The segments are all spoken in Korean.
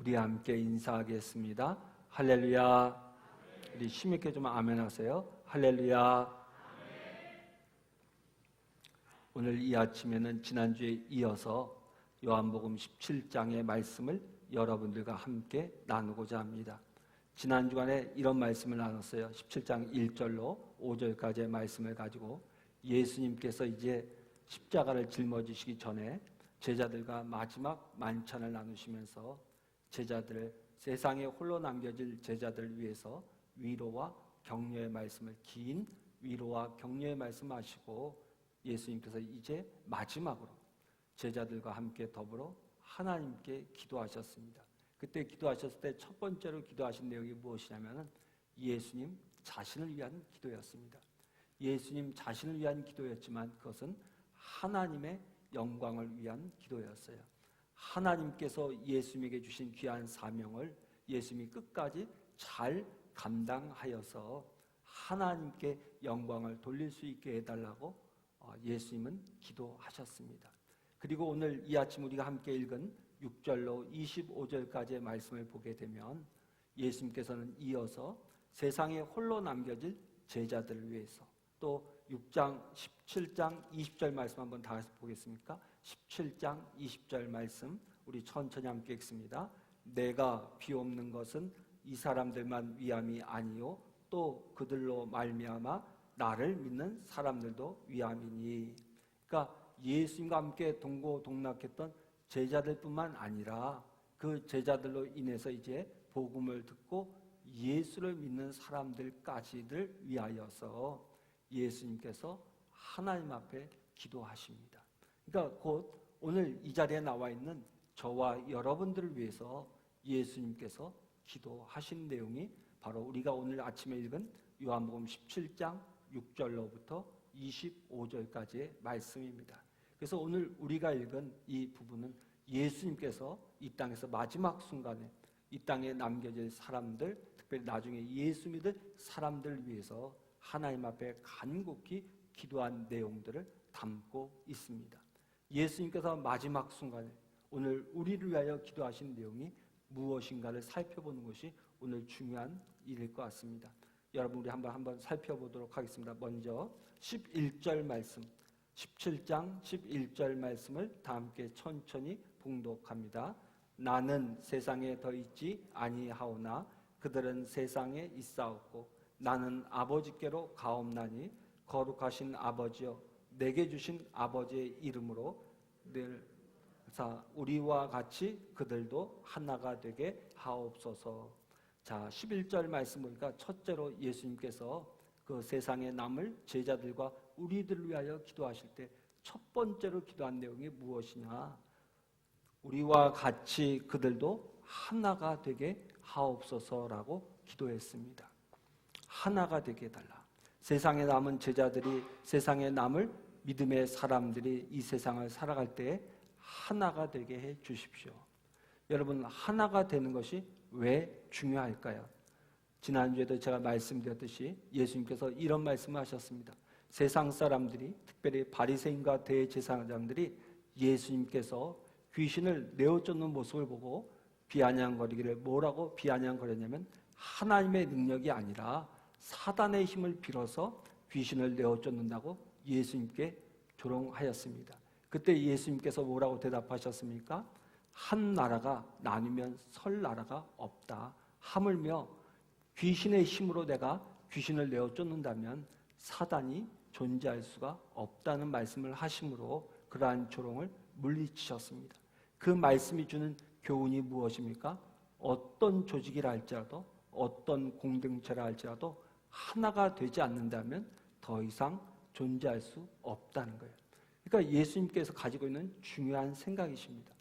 우리 함께 인사하겠습니다. 할렐루야. 우리 힘있게 좀 아멘 하세요. 할렐루야. 오늘 이 아침에는 지난주에 이어서 요한복음 17장의 말씀을 여러분들과 함께 나누고자 합니다. 지난 주간에 이런 말씀을 나눴어요. 17장 1절로 5절까지의 말씀을 가지고 예수님께서 이제 십자가를 짊어지시기 전에 제자들과 마지막 만찬을 나누시면서 제자들을, 세상에 홀로 남겨질 제자들을 위해서 위로와 격려의 말씀을, 긴 위로와 격려의 말씀을 하시고 예수님께서 이제 마지막으로 제자들과 함께 더불어 하나님께 기도하셨습니다. 그때 기도하셨을 때 첫 번째로 기도하신 내용이 무엇이냐면 예수님 자신을 위한 기도였습니다. 예수님 자신을 위한 기도였지만 그것은 하나님의 영광을 위한 기도였어요. 하나님께서 예수님에게 주신 귀한 사명을 예수님이 끝까지 잘 감당하여서 하나님께 영광을 돌릴 수 있게 해달라고 예수님은 기도하셨습니다. 그리고 오늘 이 아침 우리가 함께 읽은 6절로 25절까지의 말씀을 보게 되면 예수님께서는 이어서 세상에 홀로 남겨질 제자들을 위해서, 또 6장 17장 20절 말씀 한번 다 같이 보겠습니까? 17장 20절 말씀 우리 천천히 함께 읽습니다. 내가 비옵는 것은 이 사람들만 위함이 아니요 또 그들로 말미암아 나를 믿는 사람들도 위함이니. 그러니까 예수님과 함께 동고동락했던 제자들뿐만 아니라 그 제자들로 인해서 이제 복음을 듣고 예수를 믿는 사람들까지를 위하여서 예수님께서 하나님 앞에 기도하십니다. 그러니까 곧 오늘 이 자리에 나와 있는 저와 여러분들을 위해서 예수님께서 기도하신 내용이 바로 우리가 오늘 아침에 읽은 요한복음 17장 6절로부터 25절까지의 말씀입니다. 그래서 오늘 우리가 읽은 이 부분은 예수님께서 이 땅에서 마지막 순간에 이 땅에 남겨질 사람들, 특별히 나중에 예수 믿을 사람들을 위해서 하나님 앞에 간곡히 기도한 내용들을 담고 있습니다. 예수님께서 마지막 순간에 오늘 우리를 위하여 기도하신 내용이 무엇인가를 살펴보는 것이 오늘 중요한 일일 것 같습니다. 여러분 우리 한번 살펴보도록 하겠습니다. 먼저 11절 말씀, 17장 11절 말씀을 다 함께 천천히 봉독합니다. 나는 세상에 더 있지 아니하오나 그들은 세상에 있사옵고 나는 아버지께로 가옵나니 거룩하신 아버지여 내게 주신 아버지의 이름으로 늘 우리와 같이 그들도 하나가 되게 하옵소서. 자, 11절 말씀 보니까 첫째로 예수님께서 그 세상에 남을 제자들과 우리들을 위하여 기도하실 때 첫 번째로 기도한 내용이 무엇이냐? 우리와 같이 그들도 하나가 되게 하옵소서라고 기도했습니다. 하나가 되게 해달라. 세상에 남은 제자들이, 세상에 남을 믿음의 사람들이 이 세상을 살아갈 때 하나가 되게 해 주십시오. 여러분, 하나가 되는 것이 왜 중요할까요? 지난주에도 제가 말씀드렸듯이 예수님께서 이런 말씀을 하셨습니다. 세상 사람들이, 특별히 바리새인과 대제사장들이 예수님께서 귀신을 내어쫓는 모습을 보고 비아냥거리기를, 뭐라고 비아냥거렸냐면 하나님의 능력이 아니라 사단의 힘을 빌어서 귀신을 내어쫓는다고 예수님께 조롱하였습니다. 그때 예수님께서 뭐라고 대답하셨습니까? 한 나라가 나뉘면 설 나라가 없다. 하물며 귀신의 힘으로 내가 귀신을 내어쫓는다면 사단이 존재할 수가 없다는 말씀을 하심으로 그러한 조롱을 물리치셨습니다. 그 말씀이 주는 교훈이 무엇입니까? 어떤 조직이라 할지라도, 어떤 공동체라 할지라도 하나가 되지 않는다면 더 이상 존재할 수 없다는 거예요. 그러니까 예수님께서 가지고 있는 중요한 생각이십니다.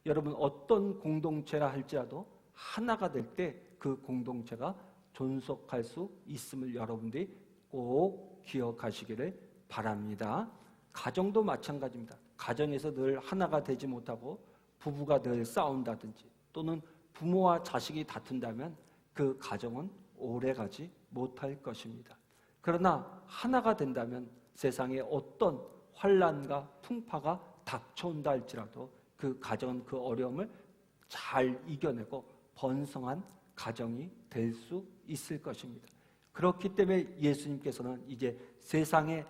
여러분, 어떤 공동체라 할지라도 하나가 될 때 그 공동체가 존속할 수 있음을 여러분들이 꼭 기억하시기를 바랍니다. 가정도 마찬가지입니다. 가정에서 늘 하나가 되지 못하고 부부가 늘 싸운다든지 또는 부모와 자식이 다툰다면 그 가정은 오래가지 못할 것입니다. 그러나 하나가 된다면 세상에 어떤 환난과 풍파가 닥쳐온다 할지라도 그 가정은 그 어려움을 잘 이겨내고 번성한 가정이 될 수 있을 것입니다. 그렇기 때문에 예수님께서는 이제 세상에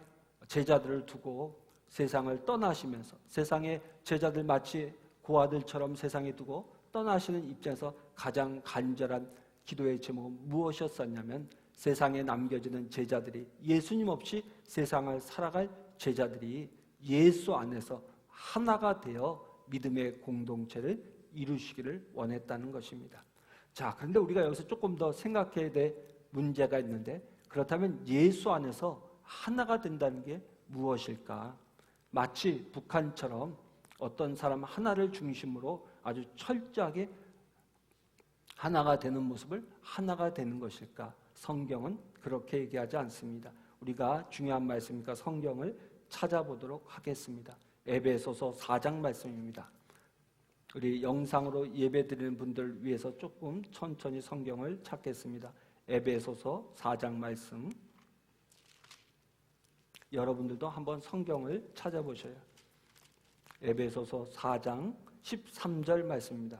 제자들을 두고 세상을 떠나시면서 세상의 제자들 마치 고아들처럼 세상에 두고 떠나시는 입장에서 가장 간절한 기도의 제목은 무엇이었었냐면 세상에 남겨지는 제자들이 예수님 없이 세상을 살아갈 제자들이 예수 안에서 하나가 되어 믿음의 공동체를 이루시기를 원했다는 것입니다. 자, 그런데 우리가 여기서 조금 더 생각해야 될 문제가 있는데 그렇다면 예수 안에서 하나가 된다는 게 무엇일까? 마치 북한처럼 어떤 사람 하나를 중심으로 아주 철저하게 하나가 되는 모습을 하나가 되는 것일까? 성경은 그렇게 얘기하지 않습니다. 우리가 중요한 말씀이니까 성경을 찾아보도록 하겠습니다. 에베소서 4장 말씀입니다. 우리 영상으로 예배드리는 분들 위해서 조금 천천히 성경을 찾겠습니다. 에베소서 4장 말씀, 여러분들도 한번 성경을 찾아보셔요. 에베소서 4장 13절 말씀입니다.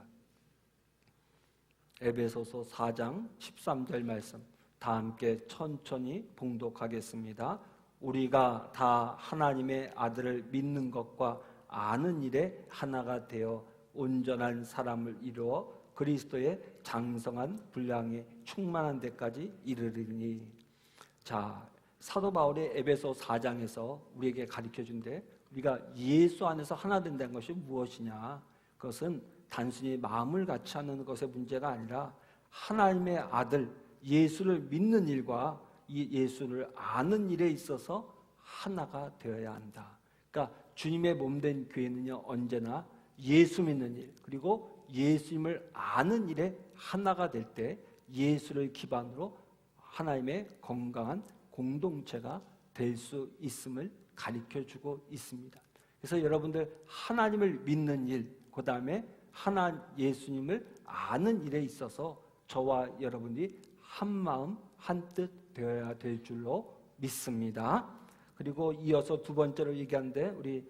에베소서 4장 13절 말씀 다 함께 천천히 봉독하겠습니다. 우리가 다 하나님의 아들을 믿는 것과 아는 일에 하나가 되어 온전한 사람을 이루어 그리스도의 장성한 분량에 충만한 데까지 이르리니. 자, 사도 바울의 에베소 4장에서 우리에게 가르쳐준데 우리가 예수 안에서 하나 된다는 것이 무엇이냐? 그것은 단순히 마음을 같이 하는 것의 문제가 아니라 하나님의 아들 예수를 믿는 일과 이 예수를 아는 일에 있어서 하나가 되어야 한다. 그러니까 주님의 몸된 교회는요 언제나 예수 믿는 일 그리고 예수님을 아는 일에 하나가 될 때 예수를 기반으로 하나님의 건강한 공동체가 될 수 있음을 가르쳐주고 있습니다. 그래서 여러분들 하나님을 믿는 일, 그 다음에 예수님을 아는 일에 있어서 저와 여러분이 한마음 한뜻 되어야 될 줄로 믿습니다. 그리고 이어서 두 번째로 얘기하는데 우리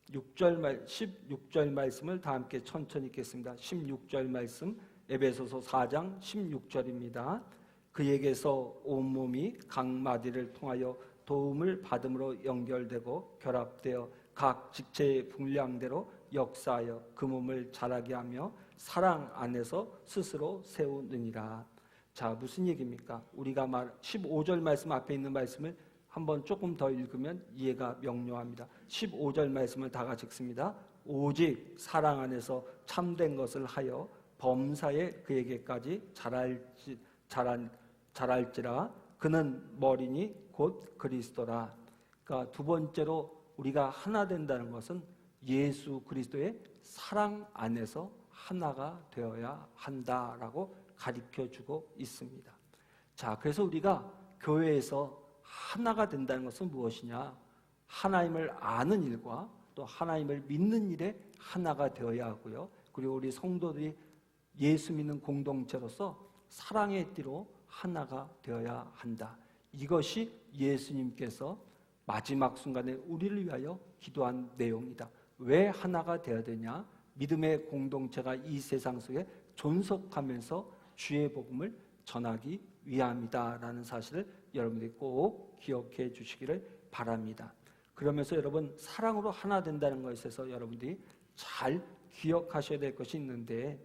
16절 말씀을 다 함께 천천히 읽겠습니다. 16절 말씀 에베소서 4장 16절입니다. 그에게서 온몸이 각 마디를 통하여 도움을 받음으로 연결되고 결합되어 각 직체의 분량대로 역사하여 그 몸을 자라게 하며 사랑 안에서 스스로 세우느니라. 자, 무슨 얘기입니까? 우리가 15절 말씀 앞에 있는 말씀을 한번 조금 더 읽으면 이해가 명료합니다. 15절 말씀을 다 같이 읽습니다. 오직 사랑 안에서 참된 것을 하여 범사에 그에게까지 자랄지라. 그는 머리니 곧 그리스도라. 그러니까 두 번째로 우리가 하나 된다는 것은 예수 그리스도의 사랑 안에서 하나가 되어야 한다라고 가르쳐주고 있습니다. 자, 그래서 우리가 교회에서 하나가 된다는 것은 무엇이냐? 하나님을 아는 일과 또 하나님을 믿는 일에 하나가 되어야 하고요. 그리고 우리 성도들이 예수 믿는 공동체로서 사랑의 띠로 하나가 되어야 한다. 이것이 예수님께서 마지막 순간에 우리를 위하여 기도한 내용이다. 왜 하나가 되어야 되냐? 믿음의 공동체가 이 세상 속에 존속하면서 주의 복음을 전하기 위함이다라는 사실을 여러분들이 꼭 기억해 주시기를 바랍니다. 그러면서 여러분 사랑으로 하나 된다는 것에서 여러분들이 잘 기억하셔야 될 것이 있는데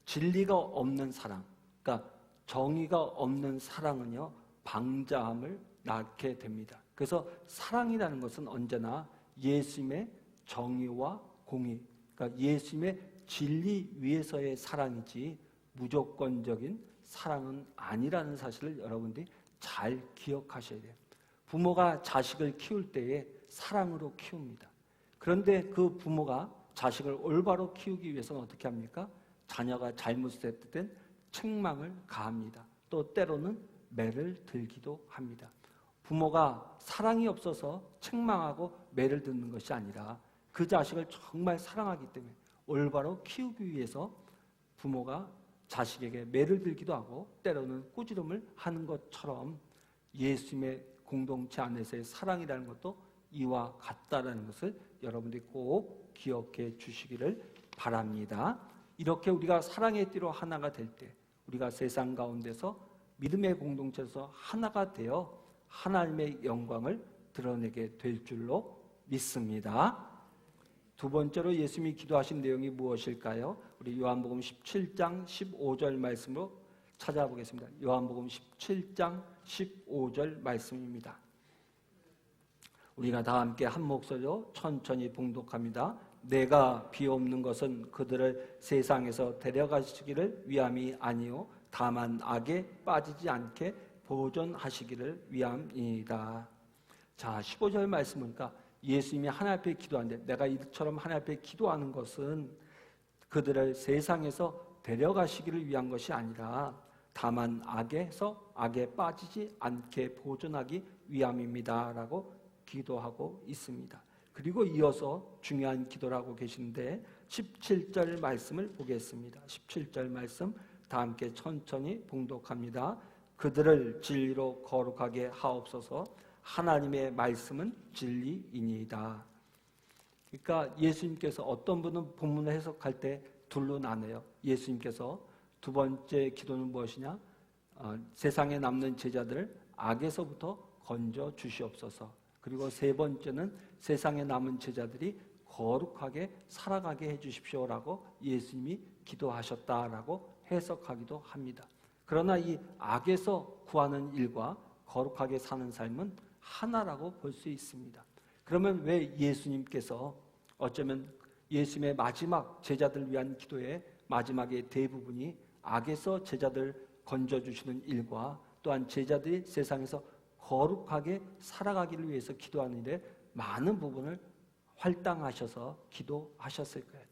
진리가 없는 사랑, 그러니까 정의가 없는 사랑은요 방자함을 낳게 됩니다. 그래서 사랑이라는 것은 언제나 예수님의 정의와 공의, 그러니까 예수님의 진리 위에서의 사랑이지 무조건적인 사랑은 아니라는 사실을 여러분들이 잘 기억하셔야 돼요. 부모가 자식을 키울 때에 사랑으로 키웁니다. 그런데 그 부모가 자식을 올바로 키우기 위해서는 어떻게 합니까? 자녀가 잘못했을 땐 책망을 가합니다. 또 때로는 매를 들기도 합니다. 부모가 사랑이 없어서 책망하고 매를 듣는 것이 아니라 그 자식을 정말 사랑하기 때문에 올바로 키우기 위해서 부모가 자식에게 매를 들기도 하고 때로는 꾸지름을 하는 것처럼 예수님의 공동체 안에서의 사랑이라는 것도 이와 같다라는 것을 여러분들이 꼭 기억해 주시기를 바랍니다. 이렇게 우리가 사랑의 띠로 하나가 될 때 우리가 세상 가운데서 믿음의 공동체에서 하나가 되어 하나님의 영광을 드러내게 될 줄로 믿습니다. 두 번째로 예수님이 기도하신 내용이 무엇일까요? 우리 요한복음 17장 15절 말씀으로 찾아보겠습니다. 요한복음 17장 15절 말씀입니다. 우리가 다 함께 한 목소리로 천천히 봉독합니다. 내가 비옵는 것은 그들을 세상에서 데려가시기를 위함이 아니요 다만 악에 빠지지 않게 보존하시기를 위함이다. 자, 15절 말씀 보니까 예수님이 하나님 앞에 기도하는데 내가 이처럼 하나님 앞에 기도하는 것은 그들을 세상에서 데려가시기를 위한 것이 아니라 다만 악에 빠지지 않게 보존하기 위함입니다 라고 기도하고 있습니다. 그리고 이어서 중요한 기도를 하고 계신데 17절 말씀을 보겠습니다. 17절 말씀 다 함께 천천히 봉독합니다. 그들을 진리로 거룩하게 하옵소서. 하나님의 말씀은 진리이니이다. 그러니까 예수님께서 어떤 분은 본문을 해석할 때 둘로 나눠요. 예수님께서 두 번째 기도는 무엇이냐? 세상에 남는 제자들을 악에서부터 건져 주시옵소서. 그리고 세 번째는 세상에 남은 제자들이 거룩하게 살아가게 해주십시오라고 예수님이 기도하셨다라고 해석하기도 합니다. 그러나 이 악에서 구하는 일과 거룩하게 사는 삶은 하나라고 볼 수 있습니다. 그러면 왜 예수님께서 어쩌면 예수님의 마지막 제자들을 위한 기도의 마지막의 대부분이 악에서 제자들 건져주시는 일과 또한 제자들이 세상에서 거룩하게 살아가기를 위해서 기도하는 일에 많은 부분을 할당하셔서 기도하셨을 거예요.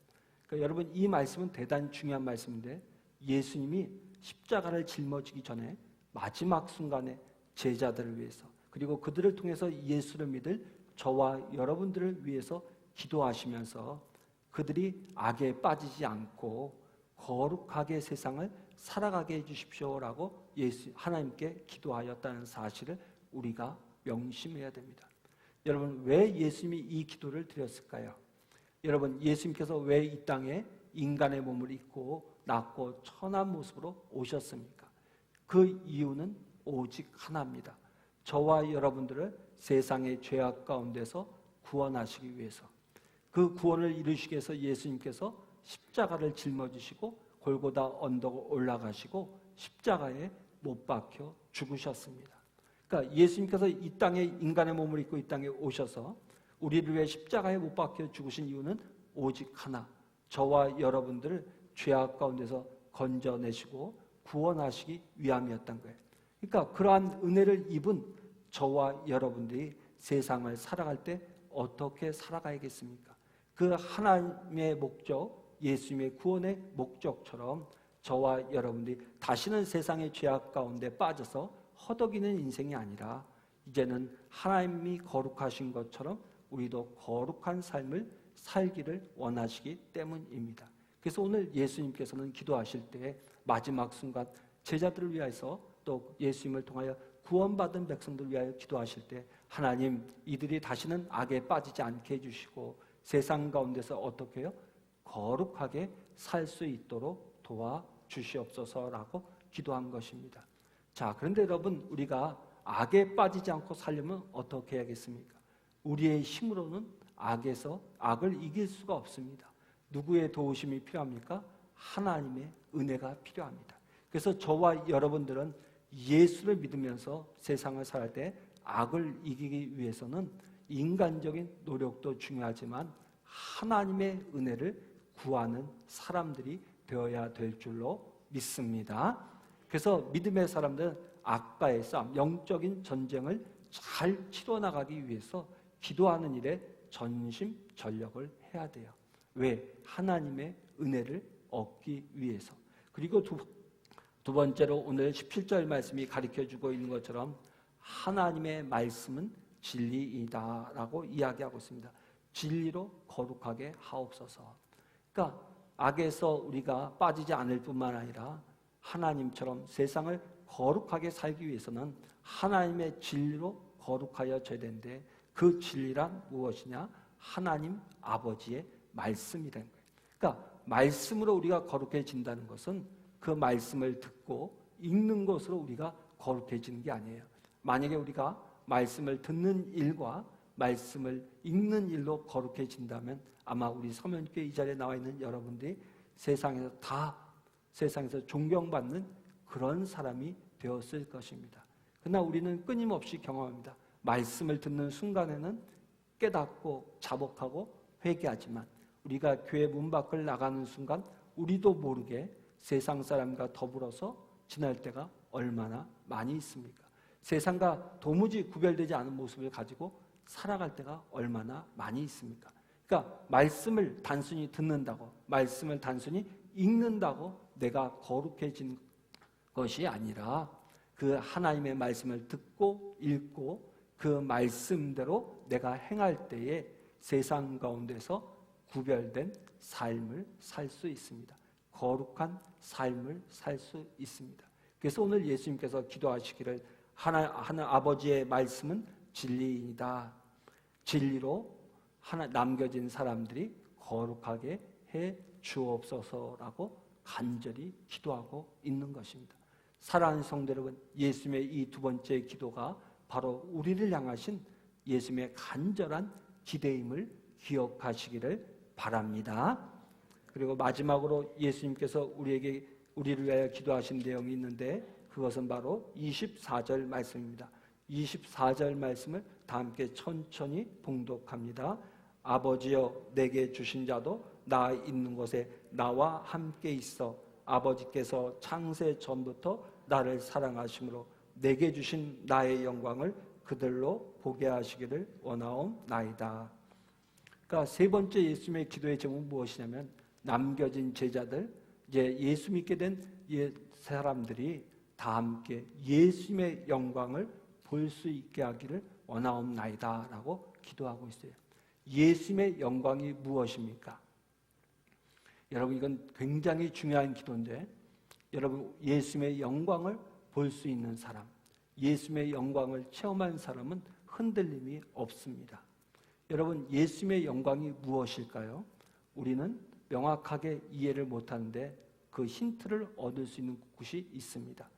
그러니까 여러분 이 말씀은 대단히 중요한 말씀인데 예수님이 십자가를 짊어지기 전에 마지막 순간에 제자들을 위해서 그리고 그들을 통해서 예수를 믿을 저와 여러분들을 위해서 기도하시면서 그들이 악에 빠지지 않고 거룩하게 세상을 살아가게 해주십시오라고 하나님께 기도하였다는 사실을 우리가 명심해야 됩니다. 여러분 왜 예수님이 이 기도를 드렸을까요? 여러분 예수님께서 왜 이 땅에 인간의 몸을 입고 낮고 천한 모습으로 오셨습니까? 그 이유는 오직 하나입니다. 저와 여러분들을 세상의 죄악 가운데서 구원하시기 위해서 그 구원을 이루시기 위해서 예수님께서 십자가를 짊어지시고 골고다 언덕을 올라가시고 십자가에 못 박혀 죽으셨습니다. 그러니까 예수님께서 이 땅에 인간의 몸을 입고 이 땅에 오셔서 우리를 위해 십자가에 못 박혀 죽으신 이유는 오직 하나, 저와 여러분들을 죄악 가운데서 건져내시고 구원하시기 위함이었던 거예요. 그러니까 그러한 은혜를 입은 저와 여러분들이 세상을 살아갈 때 어떻게 살아가야겠습니까? 그 하나님의 목적, 예수님의 구원의 목적처럼 저와 여러분들이 다시는 세상의 죄악 가운데 빠져서 허덕이는 인생이 아니라 이제는 하나님이 거룩하신 것처럼 우리도 거룩한 삶을 살기를 원하시기 때문입니다. 그래서 오늘 예수님께서는 기도하실 때 마지막 순간 제자들을 위해서 또 예수님을 통하여 구원받은 백성들을 위하여 기도하실 때 하나님 이들이 다시는 악에 빠지지 않게 해주시고 세상 가운데서 어떻게 해요? 거룩하게 살 수 있도록 도와주시옵소서라고 기도한 것입니다. 자, 그런데 여러분 우리가 악에 빠지지 않고 살려면 어떻게 해야겠습니까? 우리의 힘으로는 악을 이길 수가 없습니다. 누구의 도우심이 필요합니까? 하나님의 은혜가 필요합니다. 그래서 저와 여러분들은 예수를 믿으면서 세상을 살 때 악을 이기기 위해서는 인간적인 노력도 중요하지만 하나님의 은혜를 구하는 사람들이 되어야 될 줄로 믿습니다. 그래서 믿음의 사람들은 악과의 싸움, 영적인 전쟁을 잘 치러나가기 위해서 기도하는 일에 전심전력을 해야 돼요. 왜? 하나님의 은혜를 얻기 위해서. 그리고 두 번째로 오늘 17절 말씀이 가르쳐주고 있는 것처럼 하나님의 말씀은 진리이다라고 이야기하고 있습니다. 진리로 거룩하게 하옵소서. 그러니까 악에서 우리가 빠지지 않을 뿐만 아니라 하나님처럼 세상을 거룩하게 살기 위해서는 하나님의 진리로 거룩하여져야 되는데 그 진리란 무엇이냐? 하나님 아버지의 말씀이라는 거예요. 그러니까 말씀으로 우리가 거룩해진다는 것은 그 말씀을 듣고 읽는 것으로 우리가 거룩해지는 게 아니에요. 만약에 우리가 말씀을 듣는 일과 말씀을 읽는 일로 거룩해진다면 아마 우리 서면교회 이 자리에 나와 있는 여러분들이 세상에서 존경받는 그런 사람이 되었을 것입니다. 그러나 우리는 끊임없이 경험합니다. 말씀을 듣는 순간에는 깨닫고 자복하고 회개하지만 우리가 교회 문 밖을 나가는 순간 우리도 모르게 세상 사람과 더불어서 지날 때가 얼마나 많이 있습니까? 세상과 도무지 구별되지 않은 모습을 가지고 살아갈 때가 얼마나 많이 있습니까? 그러니까 말씀을 단순히 듣는다고, 말씀을 단순히 읽는다고 내가 거룩해진 것이 아니라 그 하나님의 말씀을 듣고 읽고 그 말씀대로 내가 행할 때에 세상 가운데서 구별된 삶을 살 수 있습니다. 거룩한 삶을 살 수 있습니다. 그래서 오늘 예수님께서 기도하시기를 하나님 아버지의 말씀은 진리이다. 진리로 남겨진 사람들이 거룩하게 해 주옵소서라고 간절히 기도하고 있는 것입니다. 사랑하는 성도 여러분, 예수님의 이 두 번째 기도가 바로 우리를 향하신 예수님의 간절한 기대임을 기억하시기를 바랍니다. 그리고 마지막으로 예수님께서 우리를 위하여 기도하신 내용이 있는데 그것은 바로 24절 말씀입니다. 24절 말씀을 다 함께 천천히 봉독합니다. 아버지여 내게 주신 자도 나 있는 곳에 나와 함께 있어 아버지께서 창세 전부터 나를 사랑하심으로 내게 주신 나의 영광을 그들로 보게 하시기를 원하옵나이다. 그러니까 세 번째 예수님의 기도의 제목은 무엇이냐면 남겨진 제자들, 이제 예수 믿게 된 사람들이 다 함께 예수님의 영광을 볼 수 있게 하기를 원하옵나이다 라고 기도하고 있어요. 예수님의 영광이 무엇입니까? 여러분, 이건 굉장히 중요한 기도인데 여러분, 예수님의 영광을 볼 수 있는 사람, 예수님의 영광을 체험한 사람은 흔들림이 없습니다. 여러분, 예수님의 영광이 무엇일까요? 우리는 명확하게 이해를 못하는데 그 힌트를 얻을 수 있는 곳이 있습니다.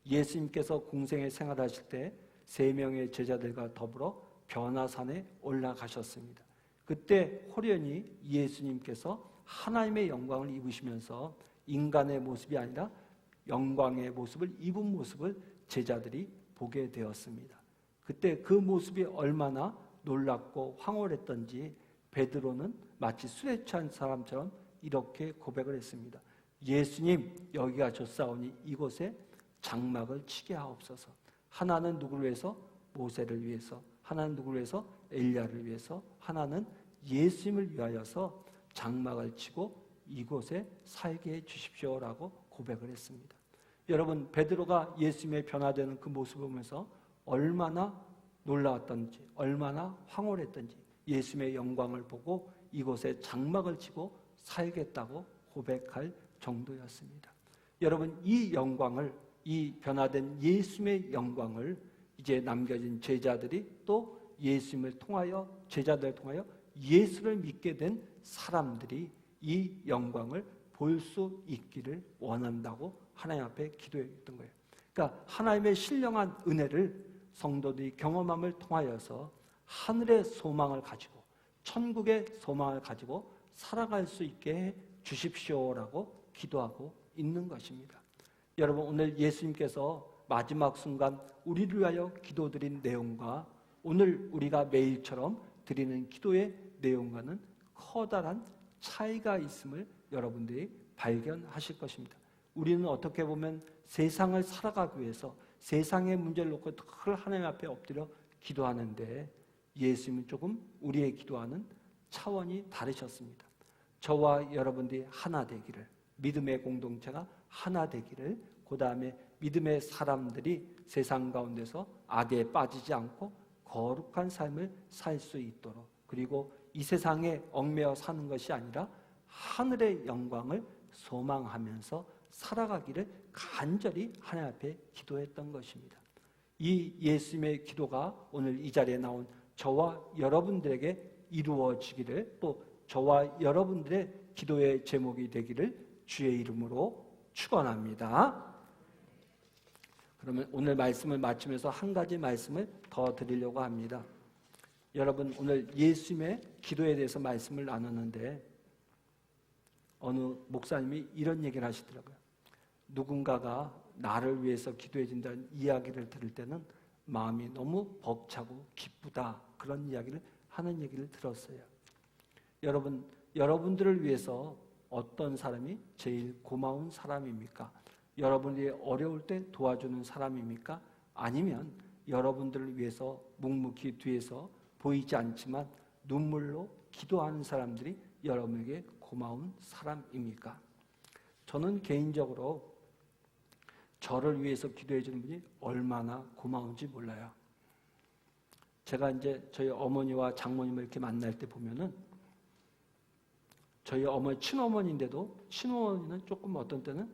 예수님께서 공생에 생활하실 때 3명의 제자들과 더불어 변화산에 올라가셨습니다. 그때 호련히 예수님께서 하나님의 영광을 입으시면서 인간의 모습이 아니라 영광의 모습을 입은 모습을 제자들이 보게 되었습니다. 그때 그 모습이 얼마나 놀랍고 황홀했던지 베드로는 마치 술에 취한 사람처럼 이렇게 고백을 했습니다. 예수님, 여기가 좋사오니 이곳에 장막을 치게 하옵소서. 하나는 누구를 위해서? 모세를 위해서. 하나는 누구를 위해서? 엘리야를 위해서. 하나는 예수님을 위하여서 장막을 치고 이곳에 살게 해 주십시오라고 고백을 했습니다. 여러분, 베드로가 예수님의 변화되는 그 모습을 보면서 얼마나 놀라웠던지, 얼마나 황홀했던지 예수님의 영광을 보고 이곳에 장막을 치고 살겠다고 고백할 정도였습니다. 여러분, 이 영광을, 이 변화된 예수님의 영광을 이제 남겨진 제자들이 또 예수님을 통하여, 제자들을 통하여 예수를 믿게 된 사람들이 이 영광을 볼 수 있기를 원한다고 하나님 앞에 기도했던 거예요. 그러니까 하나님의 신령한 은혜를 성도들이 경험함을 통하여서 하늘의 소망을 가지고 천국의 소망을 가지고 살아갈 수 있게 해 주십시오라고 기도하고 있는 것입니다. 여러분, 오늘 예수님께서 마지막 순간 우리를 위하여 기도드린 내용과 오늘 우리가 매일처럼 드리는 기도의 내용과는 커다란 차이가 있음을 여러분들이 발견하실 것입니다. 우리는 어떻게 보면 세상을 살아가기 위해서 세상의 문제를 놓고 늘 하나님 앞에 엎드려 기도하는데 예수님은 조금 우리의 기도와는 차원이 다르셨습니다. 저와 여러분들이 하나 되기를, 믿음의 공동체가 하나 되기를, 그 다음에 믿음의 사람들이 세상 가운데서 악에 빠지지 않고 거룩한 삶을 살 수 있도록, 그리고 이 세상에 얽매여 사는 것이 아니라 하늘의 영광을 소망하면서 살아가기를 간절히 하나님 앞에 기도했던 것입니다. 이 예수님의 기도가 오늘 이 자리에 나온 저와 여러분들에게 이루어지기를, 또 저와 여러분들의 기도의 제목이 되기를 주의 이름으로 축원합니다. 그러면 오늘 말씀을 마치면서 한 가지 말씀을 더 드리려고 합니다. 여러분, 오늘 예수님의 기도에 대해서 말씀을 나눴는데 어느 목사님이 이런 얘기를 하시더라고요. 누군가가 나를 위해서 기도해 준다는 이야기를 들을 때는 마음이 너무 벅차고 기쁘다, 그런 이야기를 하는 얘기를 들었어요. 여러분, 여러분들을 위해서 어떤 사람이 제일 고마운 사람입니까? 여러분이 어려울 때 도와주는 사람입니까? 아니면 여러분들을 위해서 묵묵히 뒤에서 보이지 않지만 눈물로 기도하는 사람들이 여러분에게 고마운 사람입니까? 저는 개인적으로 저를 위해서 기도해 주는 분이 얼마나 고마운지 몰라요. 제가 이제 저희 어머니와 장모님을 이렇게 만날 때 보면은 저희 어머니 친어머니인데도 친어머니는 조금 어떤 때는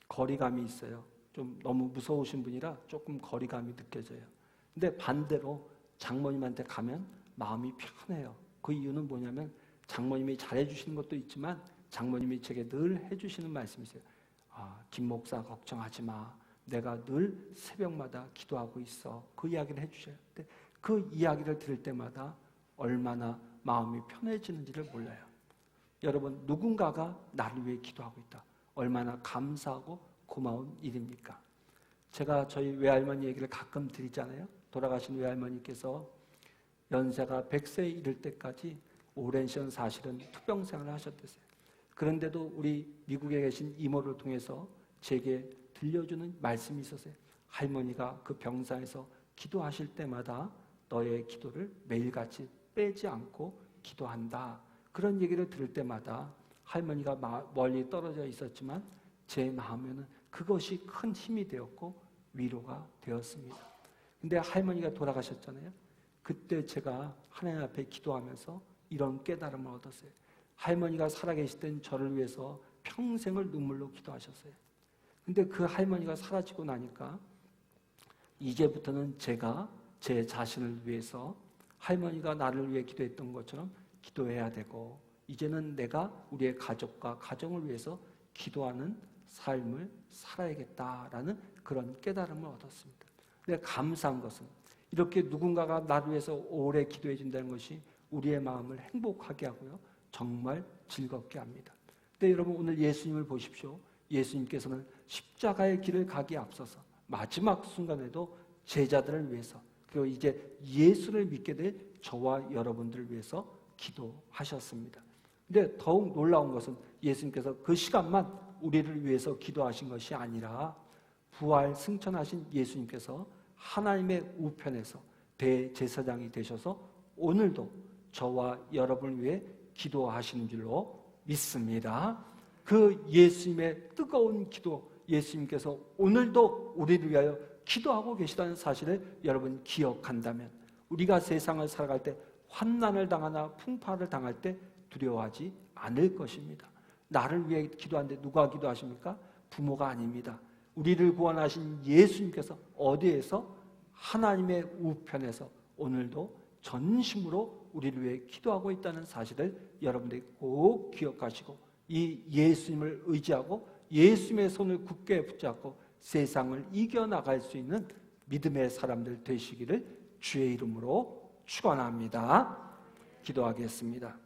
거리감이 있어요. 좀 너무 무서우신 분이라 조금 거리감이 느껴져요. 근데 반대로 장모님한테 가면 마음이 편해요. 그 이유는 뭐냐면 장모님이 잘해주시는 것도 있지만 장모님이 제게 늘 해주시는 말씀이세요. 김 목사 걱정하지 마. 내가 늘 새벽마다 기도하고 있어. 그 이야기를 해주셔요. 근데 그 이야기를 들을 때마다 얼마나 마음이 편해지는지를 몰라요. 여러분, 누군가가 나를 위해 기도하고 있다. 얼마나 감사하고 고마운 일입니까? 제가 저희 외할머니 얘기를 가끔 드리잖아요. 돌아가신 외할머니께서 연세가 100세에 이를 때까지 오랜 시간 사실은 투병생활을 하셨댔어요. 그런데도 우리 미국에 계신 이모를 통해서 제게 들려주는 말씀이 있었어요. 할머니가 그 병상에서 기도하실 때마다 너의 기도를 매일같이 빼지 않고 기도한다. 그런 얘기를 들을 때마다 할머니가 멀리 떨어져 있었지만 제 마음에는 그것이 큰 힘이 되었고 위로가 되었습니다. 근데 할머니가 돌아가셨잖아요. 그때 제가 하나님 앞에 기도하면서 이런 깨달음을 얻었어요. 할머니가 살아계실 땐 저를 위해서 평생을 눈물로 기도하셨어요. 근데 그 할머니가 사라지고 나니까 이제부터는 제가 제 자신을 위해서 할머니가 나를 위해 기도했던 것처럼 기도해야 되고, 이제는 내가 우리의 가족과 가정을 위해서 기도하는 삶을 살아야겠다라는 그런 깨달음을 얻었습니다. 근데 감사한 것은 이렇게 누군가가 나를 위해서 오래 기도해 준다는 것이 우리의 마음을 행복하게 하고요, 정말 즐겁게 합니다. 근데 여러분, 오늘 예수님을 보십시오. 예수님께서는 십자가의 길을 가기에 앞서서 마지막 순간에도 제자들을 위해서, 그리고 이제 예수를 믿게 될 저와 여러분들을 위해서 기도하셨습니다. 근데 더욱 놀라운 것은 예수님께서 그 시간만 우리를 위해서 기도하신 것이 아니라 부활 승천하신 예수님께서 하나님의 우편에서 대제사장이 되셔서 오늘도 저와 여러분을 위해 기도하시는 줄로 믿습니다. 그 예수님의 뜨거운 기도, 예수님께서 오늘도 우리를 위하여 기도하고 계시다는 사실을 여러분 기억한다면 우리가 세상을 살아갈 때 환난을 당하나 풍파를 당할 때 두려워하지 않을 것입니다. 나를 위해 기도하는데 누가 기도하십니까? 부모가 아닙니다. 우리를 구원하신 예수님께서 어디에서? 하나님의 우편에서 오늘도 전심으로 우리를 위해 기도하고 있다는 사실을 여러분들이 꼭 기억하시고 이 예수님을 의지하고 예수님의 손을 굳게 붙잡고 세상을 이겨나갈 수 있는 믿음의 사람들 되시기를 주의 이름으로 축원합니다. 기도하겠습니다.